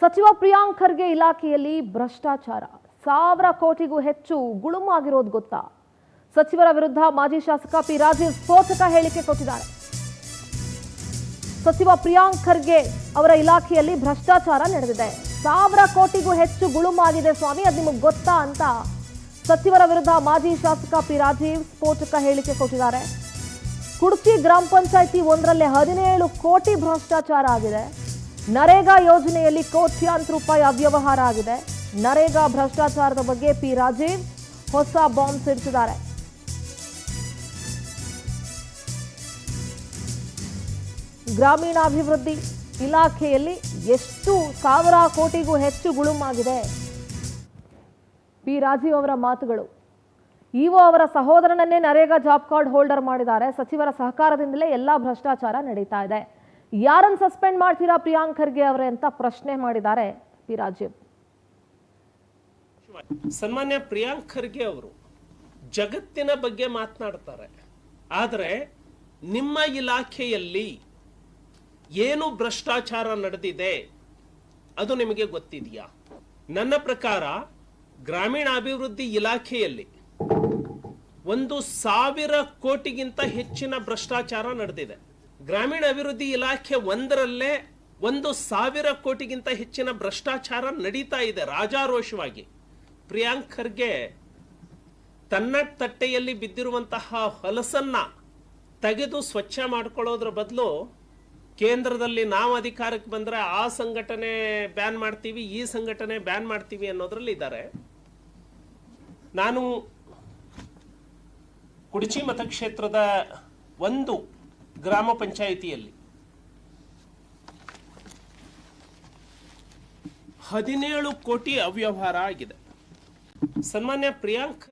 ಸಚಿವ ಪ್ರಿಯಾಂಕ್ ಖರ್ಗೆ ಇಲಾಖೆಯಲ್ಲಿ ಭ್ರಷ್ಟಾಚಾರ 1000 ಕೋಟಿಗೂ ಹೆಚ್ಚು ಗುಳುಮಾಗಿರೋದು ಗೊತ್ತಾ? ಸಚಿವರ ವಿರುದ್ಧ ಮಾಜಿ ಶಾಸಕ ಪಿ ರಾಜೀವ್ ಸ್ಫೋಟಕ ಹೇಳಿಕೆ ಕೊಟ್ಟಿದ್ದಾರೆ. ಸಚಿವ ಪ್ರಿಯಾಂಕ್ ಖರ್ಗೆ ಅವರ ಇಲಾಖೆಯಲ್ಲಿ ಭ್ರಷ್ಟಾಚಾರ ನಡೆದಿದೆ, 1000 ಕೋಟಿಗೂ ಹೆಚ್ಚು ಗುಳುಮಾಗಿದೆ ಸ್ವಾಮಿ, ಅದು ನಿಮಗೆ ಗೊತ್ತಾ ಅಂತ ಸಚಿವರ ವಿರುದ್ಧ ಮಾಜಿ ಶಾಸಕ ಪಿ ರಾಜೀವ್ ಸ್ಫೋಟಕ ಹೇಳಿಕೆ ಕೊಟ್ಟಿದ್ದಾರೆ. ಕುಡ್ಚಿ ಗ್ರಾಮ ಪಂಚಾಯಿತಿ ಒಂದರಲ್ಲೇ 17 ಕೋಟಿ ಭ್ರಷ್ಟಾಚಾರ ಆಗಿದೆ. ನರೇಗಾ ಯೋಜನೆಯಲ್ಲಿ ಕೋಟ್ಯಾಂತರ ರೂಪಾಯಿ ಅವ್ಯವಹಾರ ಆಗಿದೆ. ನರೇಗಾ ಭ್ರಷ್ಟಾಚಾರದ ಬಗ್ಗೆ ಪಿ ರಾಜೀವ್ ಹೊಸ ಬಾಂಬ್ ಸಿಡಿಸಿದ್ದಾರೆ. ಗ್ರಾಮೀಣಾಭಿವೃದ್ಧಿ ಇಲಾಖೆಯಲ್ಲಿ ಎಷ್ಟು 1000 ಕೋಟಿಗೂ ಹೆಚ್ಚು ಗುಳುಮಾಗಿದೆ. ಪಿ ರಾಜೀವ್ ಅವರ ಮಾತುಗಳು. ಇಒ ಅವರ ಸಹೋದರನನ್ನೇ ನರೇಗಾ ಜಾಬ್ ಕಾರ್ಡ್ ಹೋಲ್ಡರ್ ಮಾಡಿದ್ದಾರೆ. ಸಚಿವರ ಸಹಕಾರದಿಂದಲೇ ಎಲ್ಲ ಭ್ರಷ್ಟಾಚಾರ ನಡೀತಾ ಇದೆ. ಯಾರನ್ನು ಸಸ್ಪೆಂಡ್ ಮಾಡ್ತೀರಾ ಪ್ರಿಯಾಂಕ್ ಖರ್ಗೆ ಅವರೇ ಅಂತ ಪ್ರಶ್ನೆ ಮಾಡಿದ್ದಾರೆ ಪಿ ರಾಜೀವ್. ಸನ್ಮಾನ್ಯ ಪ್ರಿಯಾಂಕ್ ಖರ್ಗೆ ಅವರು ಜಗತ್ತಿನ ಬಗ್ಗೆ ಮಾತನಾಡ್ತಾರೆ, ಆದರೆ ನಿಮ್ಮ ಇಲಾಖೆಯಲ್ಲಿ ಏನು ಭ್ರಷ್ಟಾಚಾರ ನಡೆದಿದೆ ಅದು ನಿಮಗೆ ಗೊತ್ತಿದೆಯಾ? ನನ್ನ ಪ್ರಕಾರ ಗ್ರಾಮೀಣಾಭಿವೃದ್ಧಿ ಇಲಾಖೆಯಲ್ಲಿ 1,000 ಕೋಟಿಗಿಂತ ಹೆಚ್ಚಿನ ಭ್ರಷ್ಟಾಚಾರ ನಡೆದಿದೆ. ಗ್ರಾಮೀಣ ಅಭಿವೃದ್ಧಿ ಇಲಾಖೆ ಒಂದರಲ್ಲೇ 1,000 ಕೋಟಿಗಿಂತ ಹೆಚ್ಚಿನ ಭ್ರಷ್ಟಾಚಾರ ನಡೀತಾ ಇದೆ ರಾಜಾರೋಷವಾಗಿ. ಪ್ರಿಯಾಂಕ್ ಖರ್ಗೆ ತನ್ನ ತಟ್ಟೆಯಲ್ಲಿ ಬಿದ್ದಿರುವಂತಹ ಹೊಲಸನ್ನ ತೆಗೆದು ಸ್ವಚ್ಛ ಮಾಡ್ಕೊಳ್ಳೋದ್ರ ಬದಲು ಕೇಂದ್ರದಲ್ಲಿ ನಾವು ಅಧಿಕಾರಕ್ಕೆ ಬಂದ್ರೆ ಆ ಸಂಘಟನೆ ಬ್ಯಾನ್ ಮಾಡ್ತೀವಿ, ಈ ಸಂಘಟನೆ ಬ್ಯಾನ್ ಮಾಡ್ತೀವಿ ಅನ್ನೋದ್ರಲ್ಲಿ ಇದ್ದಾರೆ. ನಾನು ಕುಡ್ಚಿ ಮತಕ್ಷೇತ್ರದ ಒಂದು ಗ್ರಾಮ ಪಂಚಾಯಿತಿಯಲ್ಲಿ 17 ಕೋಟಿ ಅವ್ಯವಹಾರ ಆಗಿದೆ. ಸನ್ಮಾನ್ಯ ಪ್ರಿಯಾಂಕ್